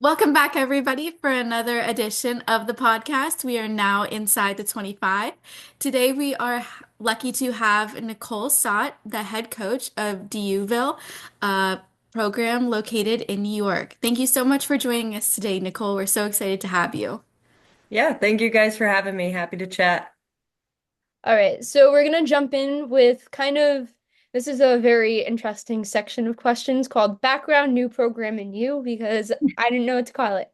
Welcome back, everybody, for another edition of the podcast. We are now inside the 25. Today, we are lucky to have Nicole Sott, the head coach of DUville, a program located in New York. Thank you so much for joining us today, Nicole. We're so excited to have you. Yeah, thank you guys for having me. Happy to chat. All right, so we're gonna jump in with this is a very interesting section of questions called background, new program, and you because I didn't know what to call it.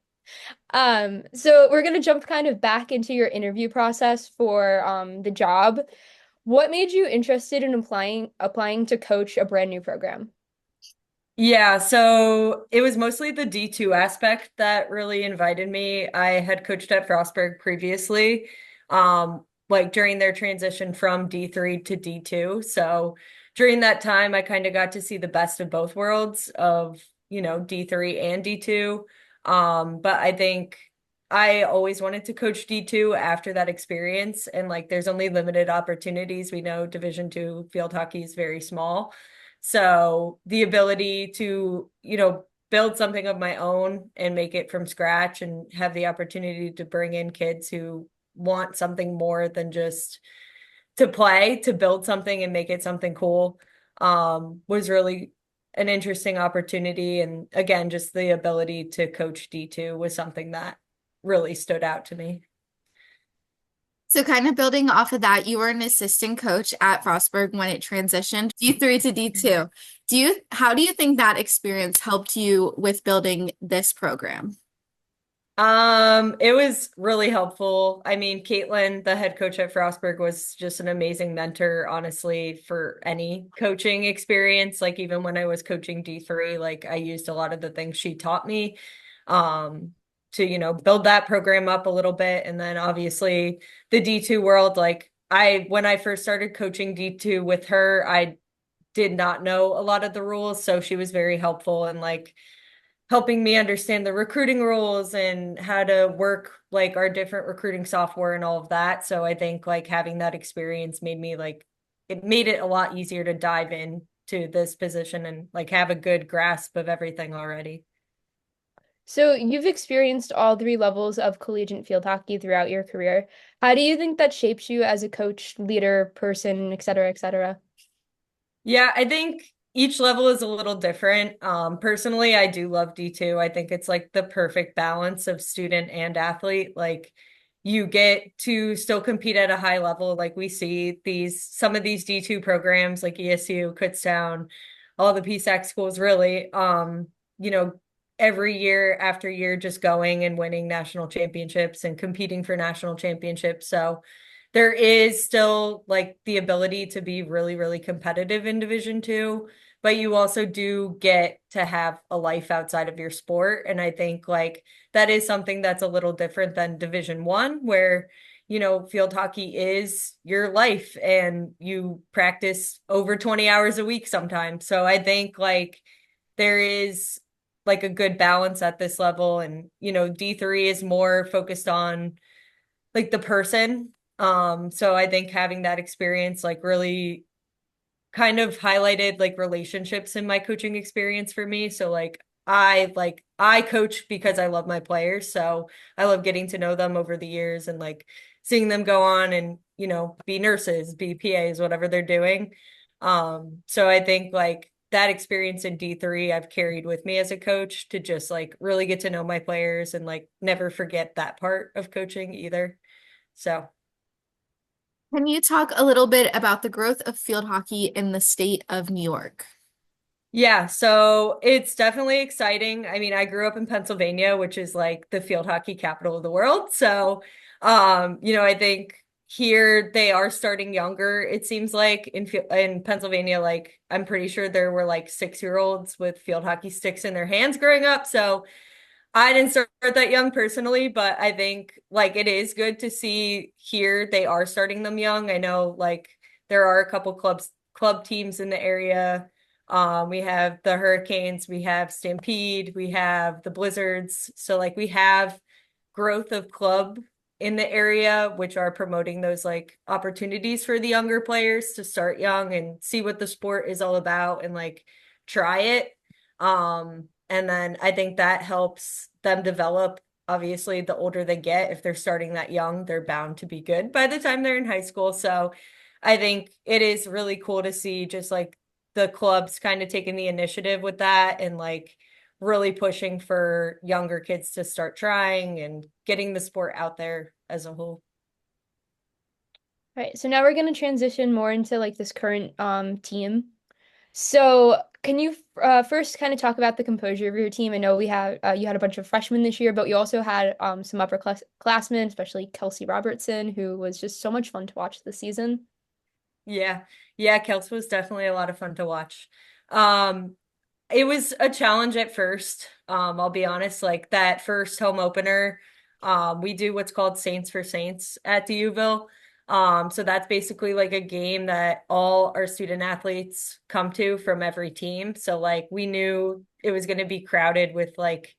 So we're gonna jump kind of back into your interview process for the job. What made you interested in applying to coach a brand new program? Yeah, so it was mostly the D2 aspect that really invited me. I had coached at Frostburg previously, like during their transition from D3 to D2. So during that time, I kind of got to see the best of both worlds of, D3 and D2. But I think I always wanted to coach D2 after that experience. And like there's only limited opportunities. We know Division 2 field hockey is very small. So the ability to, build something of my own and make it from scratch and have the opportunity to bring in kids who want something more than just to play, to build something and make it something cool, was really an interesting opportunity. And again, just the ability to coach D2 was something that really stood out to me. So, kind of building off of that, you were an assistant coach at Frostburg when it transitioned D3 to D2. How do you think that experience helped you with building this program? It was really helpful. I mean, Caitlin, the head coach at Frostburg, was just an amazing mentor, honestly, for any coaching experience. Like even when I was coaching D3, like I used a lot of the things she taught me, to, build that program up a little bit. And then obviously the D2 world, like when I first started coaching D2 with her, I did not know a lot of the rules. So she was very helpful and like helping me understand the recruiting rules and how to work like our different recruiting software and all of that. So I think like having that experience made me like it made it a lot easier to dive in to this position and like have a good grasp of everything already. So you've experienced all three levels of collegiate field hockey throughout your career. How do you think that shapes you as a coach, leader, person, et cetera, et cetera? Yeah, I think each level is a little different. Personally, I do love D2. I think it's like the perfect balance of student and athlete. Like you get to still compete at a high level. Like we see some of these D2 programs like ESU, Kutztown, all the PSAC schools really, you know, every year after year just going and winning national championships and competing for national championships. So there is still like the ability to be really, really competitive in Division 2, but you also do get to have a life outside of your sport. And I think like that is something that's a little different than Division 1, where, field hockey is your life and you practice over 20 hours a week sometimes. So I think like there is like a good balance at this level. And, D3 is more focused on like the person. So I think having that experience like really kind of highlighted like relationships in my coaching experience for me. So I coach because I love my players. So I love getting to know them over the years and like seeing them go on and, be nurses, be PAs, whatever they're doing. So I think like that experience in D3 I've carried with me as a coach to just like really get to know my players and like never forget that part of coaching either. So, Can you talk a little bit about the growth of field hockey in the state of New York? yeah, so it's definitely exciting. I mean, I grew up in Pennsylvania, which is like the field hockey capital of the world. So, I think here they are starting younger. It seems like in Pennsylvania, like I'm pretty sure there were like 6-year-olds with field hockey sticks in their hands growing up. So, I didn't start that young personally, but I think like it is good to see here they are starting them young. I know like there are a couple club teams in the area. We have the Hurricanes, we have Stampede, we have the Blizzards. So like we have growth of club in the area, which are promoting those like opportunities for the younger players to start young and see what the sport is all about and like try it. And then I think that helps them develop. Obviously, the older they get, if they're starting that young, they're bound to be good by the time they're in high school. So I think it is really cool to see just like the clubs kind of taking the initiative with that and like really pushing for younger kids to start trying and getting the sport out there as a whole. All right, so now we're going to transition more into like this current team. So, can you first kind of talk about the composure of your team? I know we had you had a bunch of freshmen this year, but you also had some upperclassmen, especially Kelsey Robertson, who was just so much fun to watch this season. Yeah. Yeah, Kels was definitely a lot of fun to watch. Um, it was a challenge at first. I'll be honest, like that first home opener, we do what's called Saints for Saints at DUville. So that's basically like a game that all our student athletes come to from every team. So like we knew it was going to be crowded with like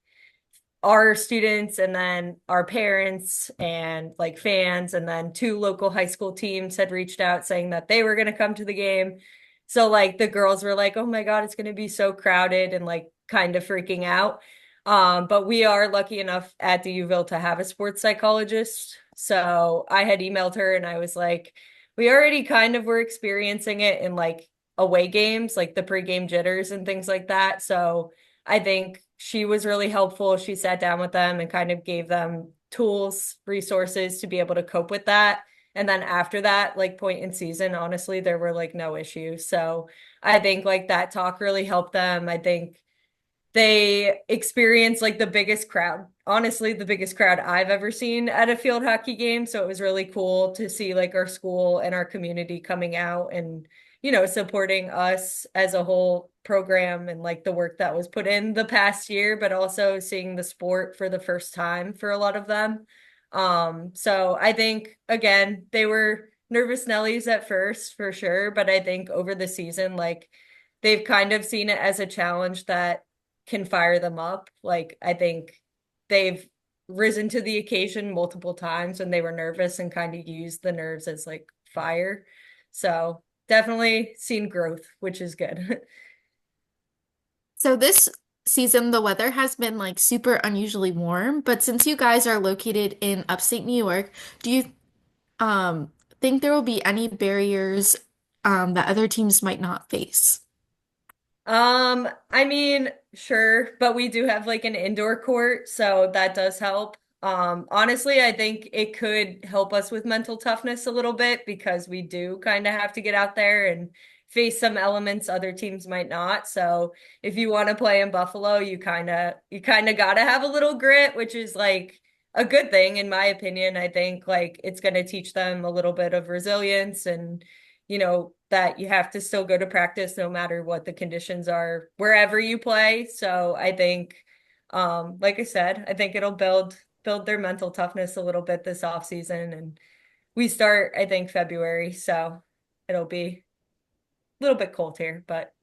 our students and then our parents and like fans, and then two local high school teams had reached out saying that they were going to come to the game. So like the girls were like, "Oh my God, it's going to be so crowded," and like kind of freaking out. But we are lucky enough at the Uville to have a sports psychologist. So I had emailed her and I was like, we already kind of were experiencing it in like away games, like the pregame jitters and things like that. So I think she was really helpful. She sat down with them and kind of gave them tools, resources to be able to cope with that. And then after that, like point in season, honestly, there were like no issues. So I think like that talk really helped them. I think they experienced like the biggest crowd, honestly, the biggest crowd I've ever seen at a field hockey game. So it was really cool to see like our school and our community coming out and, supporting us as a whole program and like the work that was put in the past year, but also seeing the sport for the first time for a lot of them. So I think again, they were nervous Nellies at first for sure, but I think over the season, like they've kind of seen it as a challenge that can fire them up. Like I think they've risen to the occasion multiple times when they were nervous and kind of used the nerves as like fire. So definitely seen growth, which is good. So this season, the weather has been like super unusually warm, but since you guys are located in upstate New York, do you um think there will be any barriers that other teams might not face? I mean, sure, but we do have like an indoor court, so that does help. Honestly, I think it could help us with mental toughness a little bit because we do kind of have to get out there and face some elements other teams might not. So if you want to play in Buffalo, you kind of got to have a little grit, which is like a good thing in my opinion. I think like it's going to teach them a little bit of resilience and that you have to still go to practice no matter what the conditions are wherever you play. So I think, like I said, I think it'll build their mental toughness a little bit this off season. And we start, I think, February, so it'll be a little bit cold here, but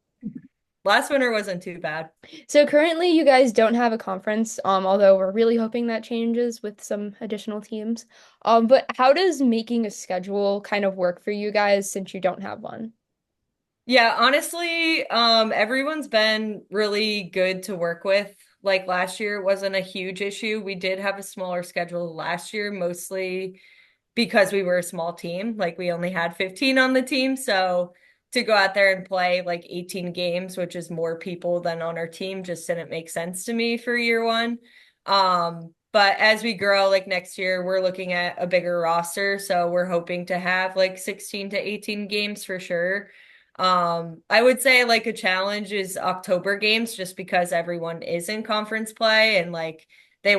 last winter wasn't too bad. So currently you guys don't have a conference, although we're really hoping that changes with some additional teams. But how does making a schedule kind of work for you guys since you don't have one? Yeah, honestly, everyone's been really good to work with. Like last year wasn't a huge issue. We did have a smaller schedule last year, mostly because we were a small team. Like we only had 15 on the team. So to go out there and play like 18 games, which is more people than on our team, just didn't make sense to me for year one. But as we grow, like next year, we're looking at a bigger roster. So we're hoping to have like 16 to 18 games for sure. I would say like a challenge is October games just because everyone is in conference play and like they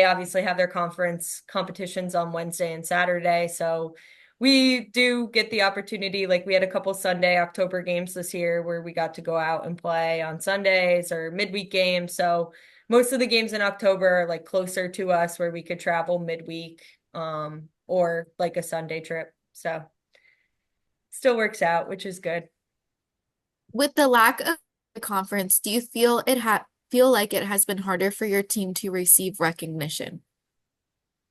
obviously have their conference competitions on Wednesday and Saturday. So we do get the opportunity, like we had a couple Sunday October games this year where we got to go out and play on Sundays or midweek games. So most of the games in October are like closer to us where we could travel midweek, or like a Sunday trip. So still works out, which is good. With the lack of a conference, do you feel like it has been harder for your team to receive recognition?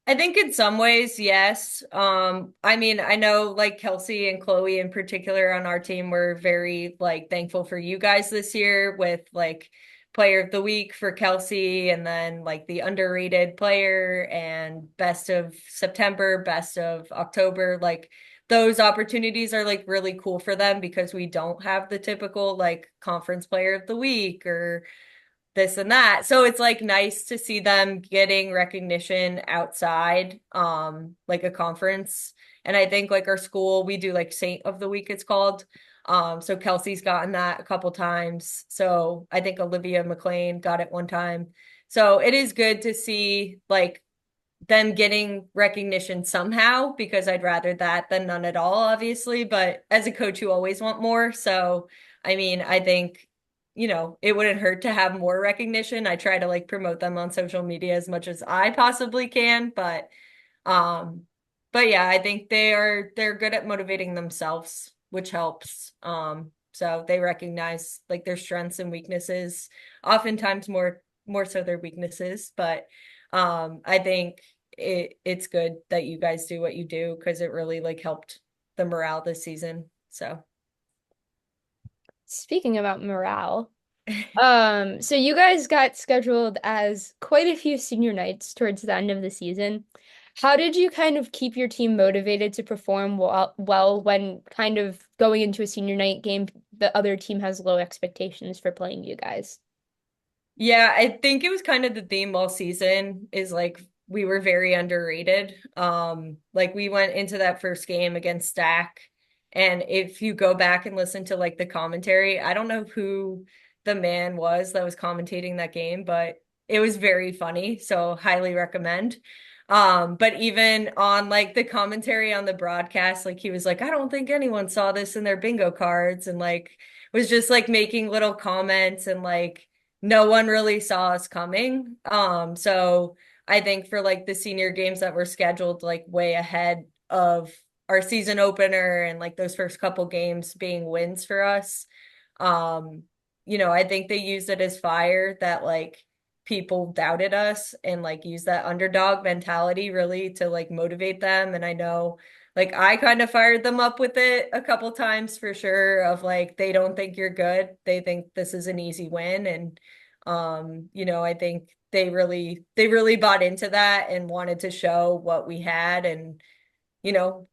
I think in some ways, yes. I mean, I know like Kelsey and Chloe in particular on our team were very like thankful for you guys this year with like player of the week for Kelsey, and then like the underrated player and best of September, best of October. Like those opportunities are like really cool for them because we don't have the typical like conference player of the week or this and that. So it's like nice to see them getting recognition outside like a conference. And I think like our school, we do like Saint of the Week, it's called. So Kelsey's gotten that a couple times. So I think Olivia McLean got it one time. So it is good to see like them getting recognition somehow because I'd rather that than none at all, obviously. But as a coach, you always want more. So, I mean, I think, it wouldn't hurt to have more recognition. I try to like promote them on social media as much as I possibly can, um, but yeah, I think they're good at motivating themselves, which helps. So they recognize like their strengths and weaknesses, oftentimes more so their weaknesses, but I think it's good that you guys do what you do because it really like helped the morale this season. So Speaking about morale, so you guys got scheduled as quite a few senior nights towards the end of the season. How did you kind of keep your team motivated to perform well when kind of going into a senior night game, the other team has low expectations for playing you guys? yeah, I think it was kind of the theme all season is like we were very underrated. Like we went into that first game against Stack, and if you go back and listen to like the commentary, I don't know who the man was that was commentating that game, but it was very funny, so highly recommend. But even on like the commentary on the broadcast, like he was like, I don't think anyone saw this in their bingo cards, and like was just like making little comments and like no one really saw us coming. So I think for like the senior games that were scheduled like way ahead of our season opener and like those first couple games being wins for us, um, I think they used it as fire that like people doubted us and like used that underdog mentality really to like motivate them. And I know like I kind of fired them up with it a couple times for sure of like they don't think you're good. They think this is an easy win. And I think they really bought into that and wanted to show what we had. And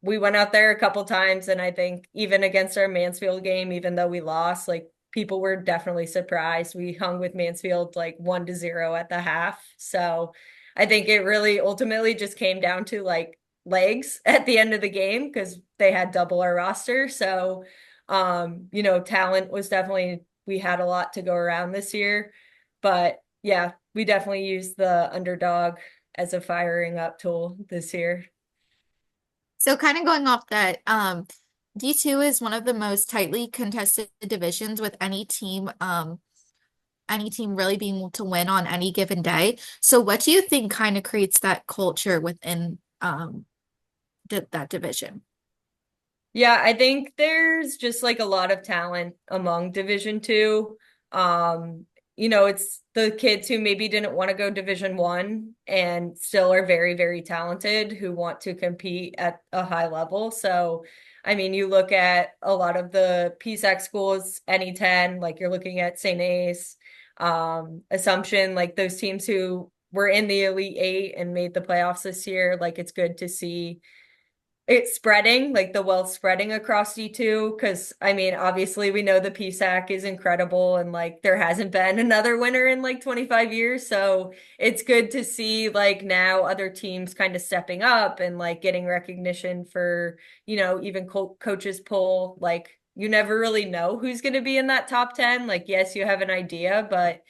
we went out there a couple times, and I think even against our Mansfield game, even though we lost, like people were definitely surprised. We hung with Mansfield like 1-0 at the half. So I think it really ultimately just came down to like legs at the end of the game because they had double our roster. So talent was definitely we had a lot to go around this year. But yeah, we definitely used the underdog as a firing up tool this year. So kind of going off that, D2 is one of the most tightly contested divisions with any team really being able to win on any given day. So what do you think kind of creates that culture within that division? Yeah, I think there's just like a lot of talent among Division Two. It's the kids who maybe didn't want to go Division One and still are very, very talented who want to compete at a high level. So, I mean, you look at a lot of the PSAC schools, any 10, like you're looking at St. Ace, Assumption, like those teams who were in the Elite Eight and made the playoffs this year. Like it's good to see it's spreading, like the wealth spreading across D2. Because I mean, obviously, we know the PSAC is incredible, and like there hasn't been another winner in like 25 years. So it's good to see like now other teams kind of stepping up and like getting recognition for, even coaches poll. Like you never really know who's going to be in that top 10. Like, yes, you have an idea, but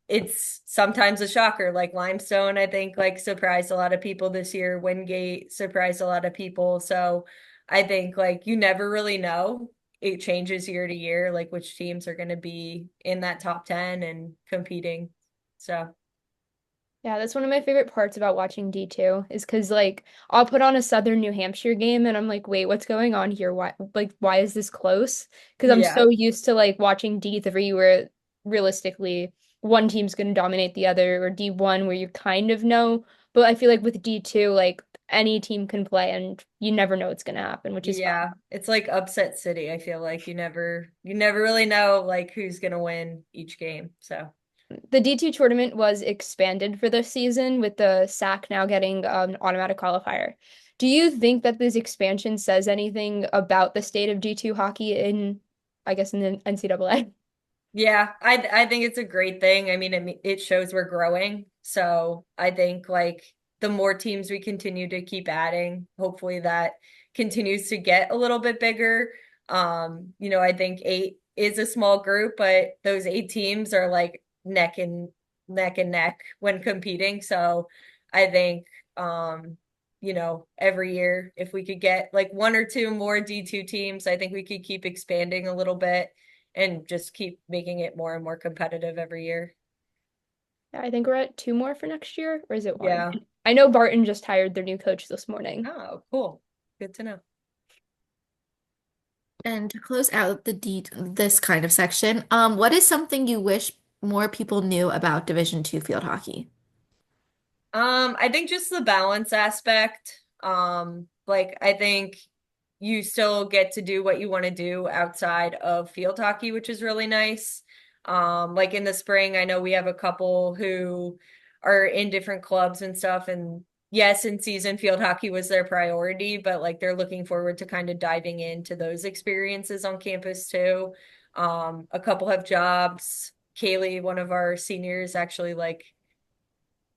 it's sometimes a shocker. Like Limestone, I think, like surprised a lot of people this year. Wingate surprised a lot of people. So I think like you never really know. It changes year to year, like which teams are going to be in that top 10 and competing. So Yeah, that's one of my favorite parts about watching D2 is because like I'll put on a Southern New Hampshire game and I'm like, wait, what's going on here? Why is this close? Because I'm yeah, so used to like watching D3 where realistically one team's gonna dominate the other, or D1 where you kind of know. But I feel like with D2, like any team can play and you never know what's gonna happen, which is fun. yeah. It's like upset city. I feel like you never really know like who's going to win each game. So the D2 tournament was expanded for this season with the SAC now getting an automatic qualifier. Do you think that this expansion says anything about the state of D2 hockey in, I guess, in the NCAA? Yeah, I think it's a great thing. I mean, it shows we're growing. So I think like the more teams we continue to keep adding, hopefully that continues to get a little bit bigger. I think eight is a small group, but those eight teams are like neck and neck when competing. So I think every year if we could get like one or two more D2 teams, I think we could keep expanding a little bit and just keep making it more and more competitive every year. I think we're at two more for next year, or is it one? Yeah. I know Barton just hired their new coach this morning. Oh, cool. Good to know. And to close out this kind of section, what is something you wish more people knew about Division Two field hockey? I think just the balance aspect. Like I think you still get to do what you want to do outside of field hockey, which is really nice. Like in the spring, I know we have a couple who are in different clubs and stuff, and yes, in season field hockey was their priority, but like they're looking forward to kind of diving into those experiences on campus too. A couple have jobs. Kaylee, one of our seniors, actually like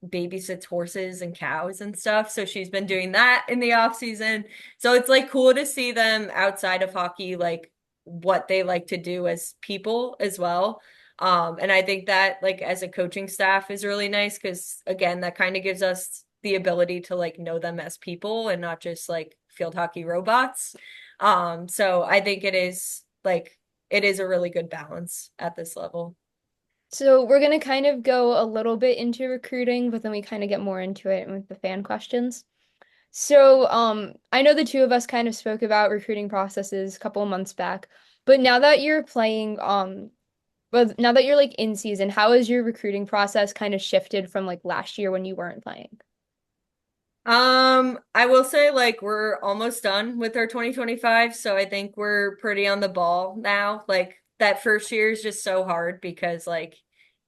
babysits horses and cows and stuff. So she's been doing that in the off season. So it's like cool to see them outside of hockey, like what they like to do as people as well. And I think that like as a coaching staff is really nice because again, that kind of gives us the ability to like know them as people and not just like field hockey robots. So I think it is a really good balance at this level. So we're gonna kind of go a little bit into recruiting, but then we kind of get more into it with the fan questions. So, I know the two of us kind of spoke about recruiting processes a couple of months back, but now that you're playing, but now that you're like in season, how has your recruiting process kind of shifted from like last year when you weren't playing? I will say like we're almost done with our 2025, so I think we're pretty on the ball now. Like that first year is just so hard because like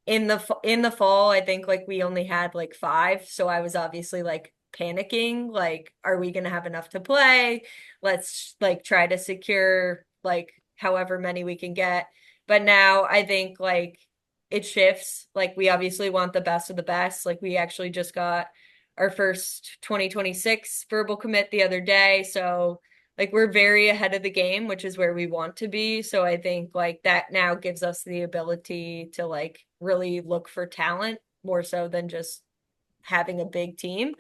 in the fall, I think like we only had like five, so I was obviously like panicking, like are we gonna have enough to play? Let's like try to secure like however many we can get. But now I think like it shifts. Like we obviously want the best of the best. Like we actually just got our first 2026 verbal commit the other day. So like we're very ahead of the game, which is where we want to be. So I think like that now gives us the ability to like really look for talent more so than just having a big team.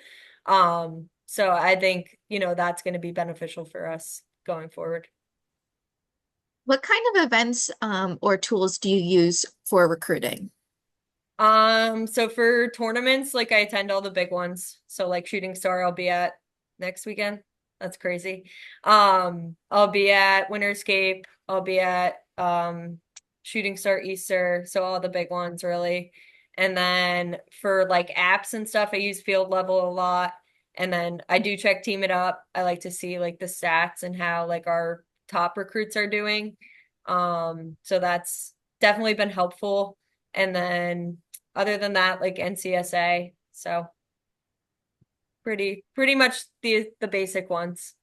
So I think, that's going to be beneficial for us going forward. What kind of events or tools do you use for recruiting? So for tournaments, like I attend all the big ones. So like Shooting Star, I'll be at next weekend. That's crazy. I'll be at Winterscape. I'll be at Shooting Star Easter. So all the big ones really. And then for like apps and stuff, I use Field Level a lot. And then I do check Team It Up. I like to see like the stats and how like our top recruits are doing. So that's definitely been helpful. And then other than that, like NCSA. So pretty much the basic ones.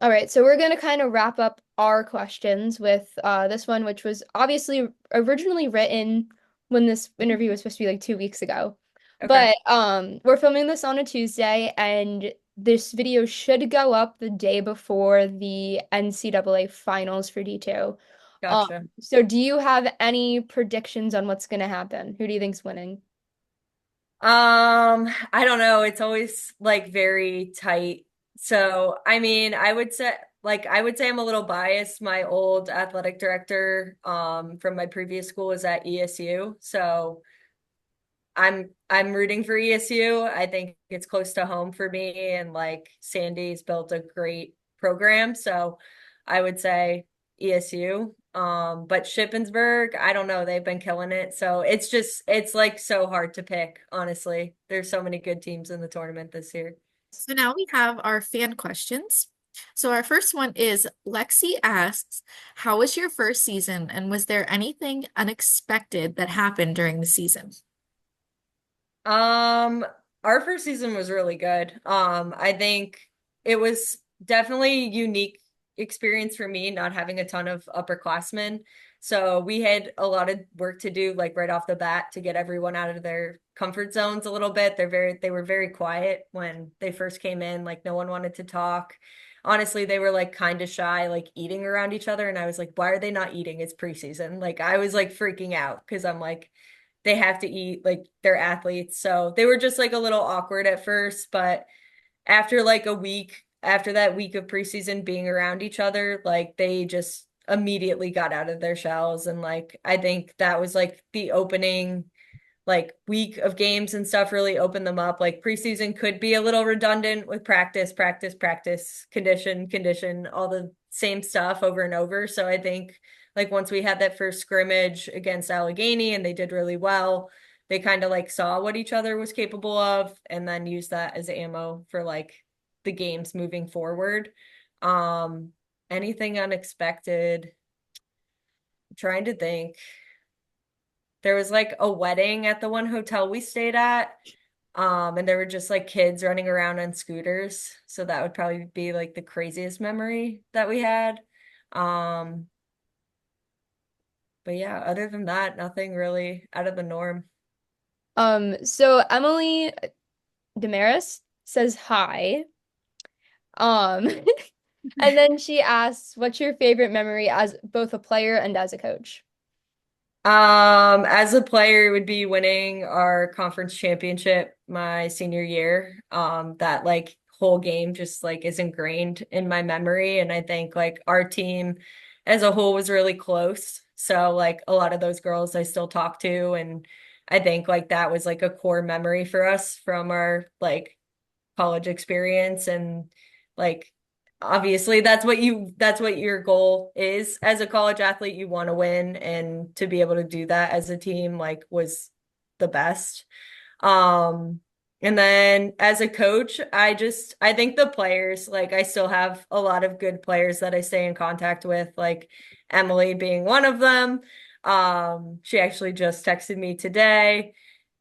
All right, so we're gonna kind of wrap up our questions with this one, which was obviously originally written when this interview was supposed to be like 2 weeks ago. Okay, But we're filming this on a Tuesday, and this video should go up the day before the NCAA finals for D2. Um, gotcha. so do you have any predictions on what's gonna happen? Who do you think's winning? I don't know. It's always like very tight. So, I mean, I would say I'm a little biased. My old athletic director from my previous school was at ESU. So, I'm rooting for ESU. I think it's close to home for me and like Sandy's built a great program, so I would say ESU. But Shippensburg, I don't know, they've been killing it. So it's like so hard to pick, honestly. There's so many good teams in the tournament this year. So now we have our fan questions. So our first one is Lexi asks, how was your first season and was there anything unexpected that happened during the season? Um, our first season was really good. I think it was definitely a unique experience for me, not having a ton of upperclassmen. So we had a lot of work to do, like right off the bat, to get everyone out of their comfort zones a little bit. They were very quiet when they first came in. Like no one wanted to talk. Honestly, they were like kind of shy, like eating around each other. And I was like, why are they not eating? It's preseason. Like I was like freaking out because I'm like, they have to eat, like they're athletes. So they were just like a little awkward at first, but after like a week, after that week of preseason being around each other, like they just immediately got out of their shells. And like I think that was like the opening like week of games and stuff really opened them up. Like preseason could be a little redundant with practice, practice, practice, condition, condition, all the same stuff over and over. So I think like once we had that first scrimmage against Allegheny and they did really well, they kind of like saw what each other was capable of and then used that as ammo for like the games moving forward. Um, anything unexpected? I'm trying to think. There was like a wedding at the one hotel we stayed at. And there were just like kids running around on scooters. So that would probably be like the craziest memory that we had. Um, but yeah, other than that, nothing really out of the norm. So Emily Damaris says hi. Um, and then she asks, what's your favorite memory as both a player and as a coach? As a player, it would be winning our conference championship my senior year. That like whole game just like is ingrained in my memory. And I think like our team as a whole was really close. So like a lot of those girls I still talk to. And I think like that was like a core memory for us from our like college experience and like obviously that's what your goal is as a college athlete. You want to win and to be able to do that as a team like was the best. um and then as a coach, I think the players, like I still have a lot of good players that I stay in contact with, like Emily being one of them. She actually just texted me today.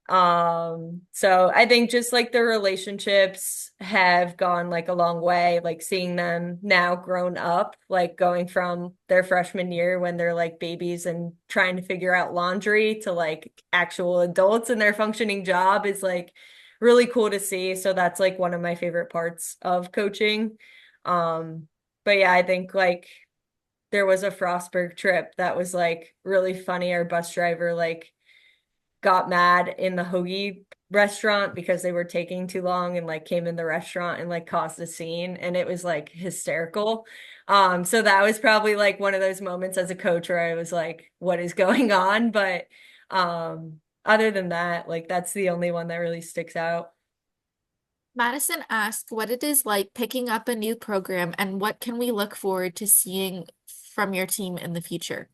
So I think just like the relationships have gone like a long way, like seeing them now grown up, like going from their freshman year when they're like babies and trying to figure out laundry to like actual adults in their functioning job is like really cool to see. So that's like one of my favorite parts of coaching. Um, but yeah, I think like there was a Frostburg trip that was like really funny. Our bus driver like got mad in the hoagie restaurant because they were taking too long and like came in the restaurant and like caused a scene and it was like hysterical. So that was probably like one of those moments as a coach where I was like, what is going on? But other than that, like that's the only one that really sticks out. Madison asked what it is like picking up a new program and what can we look forward to seeing from your team in the future?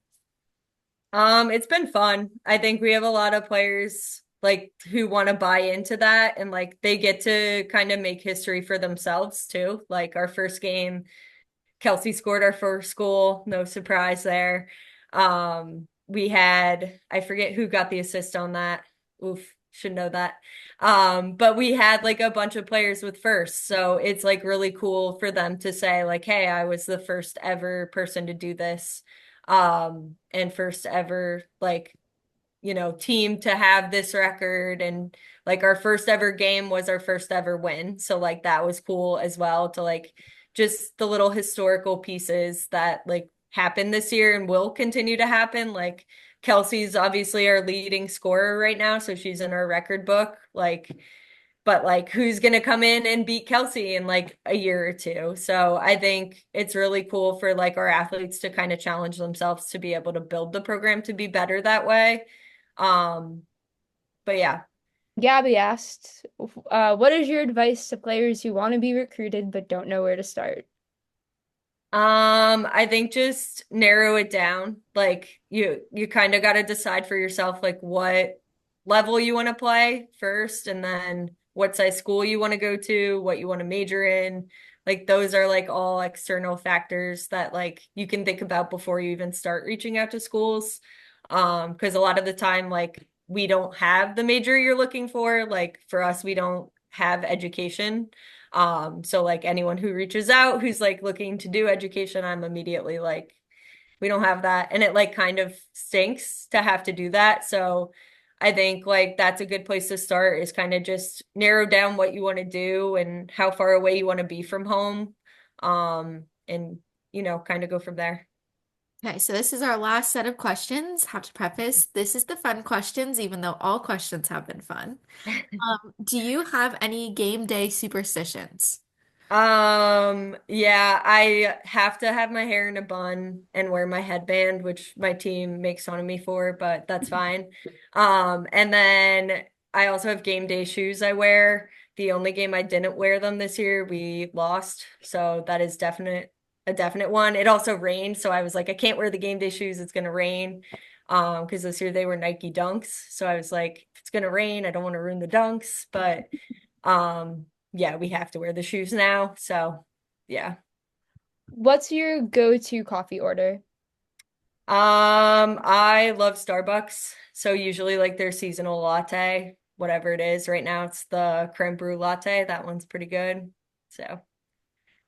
It's been fun. I think we have a lot of players like who want to buy into that and like they get to kind of make history for themselves too. Like our first game, Kelsey scored our first goal, no surprise there. We had, I forget who got the assist on that. Oof, should know that. But we had like a bunch of players with first. So it's like really cool for them to say, like, hey, I was the first ever person to do this. And first ever like team to have this record and like our first ever game was our first ever win. So like that was cool as well to like just the little historical pieces that like happened this year and will continue to happen. Like Kelsey's obviously our leading scorer right now, so she's in our record book. Like, but like who's gonna come in and beat Kelsey in like a year or two? So I think it's really cool for like our athletes to kind of challenge themselves to be able to build the program to be better that way. um, but yeah. Gabby asked, what is your advice to players who want to be recruited but don't know where to start? I think just narrow it down. Like you kind of got to decide for yourself like what level you want to play first and then what size school you want to go to, what you want to major in, Like those are like all external factors that like you can think about before you even start reaching out to schools. Because a lot of the time, like we don't have the major you're looking for. Like for us, we don't have education. So like anyone who reaches out who's like looking to do education, I'm immediately like, we don't have that. And it like kind of stinks to have to do that. So I think like that's a good place to start is kind of just narrow down what you want to do and how far away you want to be from home. And kind of go from there. Okay, so this is our last set of questions. Have to preface, this is the fun questions, even though all questions have been fun. Do you have any game day superstitions? Yeah, I have to have my hair in a bun and wear my headband, which my team makes fun of me for, but that's fine. And then I also have game day shoes I wear. The only game I didn't wear them this year, we lost. So that is a definite one. It also rained, so I was like, I can't wear the game day shoes, it's gonna rain. Because this year they were Nike Dunks. So I was like, if it's gonna rain, I don't want to ruin the Dunks, but um yeah, we have to wear the shoes now. So, yeah. What's your go-to coffee order? I love Starbucks. So usually like their seasonal latte, whatever it is. Right now it's the creme brulee latte. That one's pretty good. So,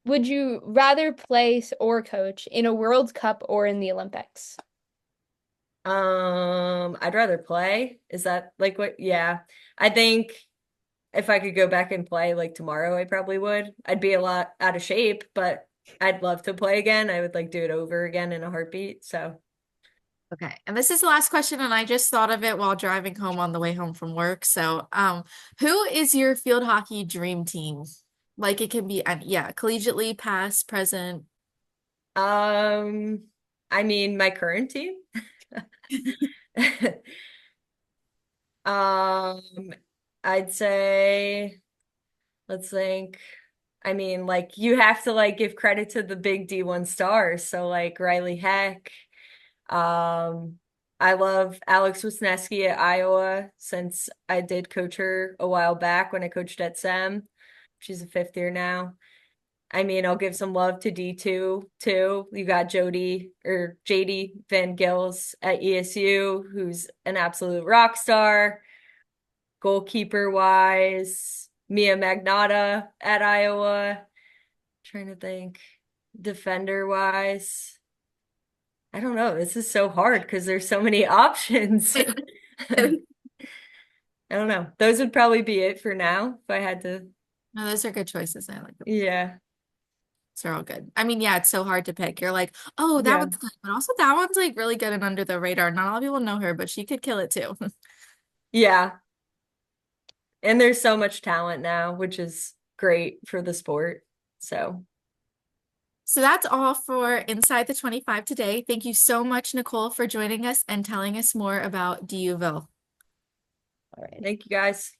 Would you rather place or coach in a World Cup or in the Olympics? I'd rather play. Is that like what? Yeah. I think if I could go back and play like tomorrow, I probably would. I'd be a lot out of shape, but I'd love to play again. I would like do it over again in a heartbeat. So, Okay, and this is the last question, and I just thought of it while driving home on the way home from work. So, who is your field hockey dream team? Like it can be, yeah, collegiately, past, present. um, I mean, my current team. Um, I'd say, let's think. I mean, like you have to like give credit to the big D1 stars. So like Riley Heck. Um, I love Alex Wisniewski at Iowa since I did coach her a while back when I coached at SEM. She's a fifth year now. I mean, I'll give some love to D2 too. You got JD Van Gils at ESU, who's an absolute rock star. Goalkeeper wise, Mia Magnata at Iowa. Trying to think. Defender wise, I don't know. This is so hard because there's so many options. I don't know. Those would probably be it for now if I had to. No, those are good choices. I like them. Yeah. They're all good. I mean, yeah, it's so hard to pick. You're like, oh, that Yeah. one's good, but also that one's like really good and under the radar. Not a lot of people know her, but she could kill it too. Yeah. And there's so much talent now, which is great for the sport. So, So that's all for Inside the 25 today. Thank you so much, Nicole, for joining us and telling us more about DUville. All right. thank you guys.